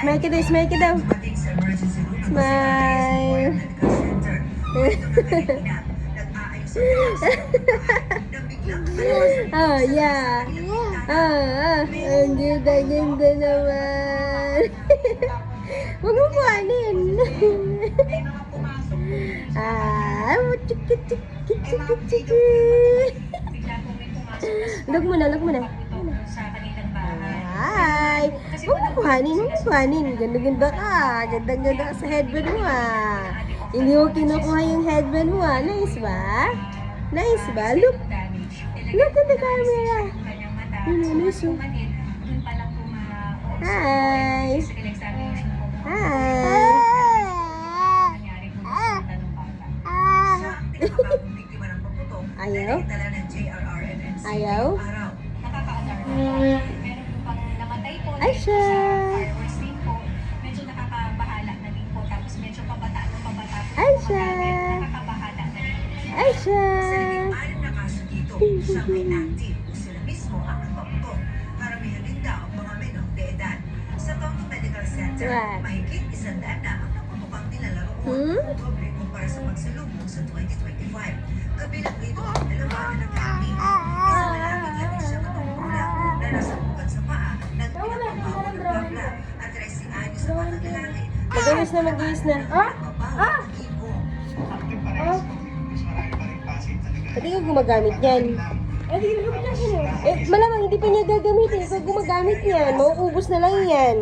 Smile ka daw, smile ka daw. Smile. Oh, yeah. Ang ganda-ganda naman. Huwag mo buhanin. Chiki-chiki-chiki-chiki. Look mo na, look mo na. Ay! Huwag mo buhanin, huwag mo buhanin. Ganda-ganda ka. Ganda-ganda ka sa headband mo Hindi mo kinukuha yung headband mo Nice ba? Nice ba? Look! Look at the camera! Nice oh. Hi! Hi! Ayaw? Ayaw? Ay siya! Ay siya! Ay siya! What? Mahigit 100 na ang napapukang nilalaro para sa pagsalubong sa 2025. Kabilang dito ang dalawa na nagkakami. Isang lalaki at isang katungkulang na nasa bukad sa paa ng pinapapawag ng babla at 13 anyos na batang lalaki. Mag-ayos na, mag-ayos na. Pati ka gumagamit yan. Malamang hindi pa niya gagamitin. Ikaw gumagamit yan. Mauubos na lang yan.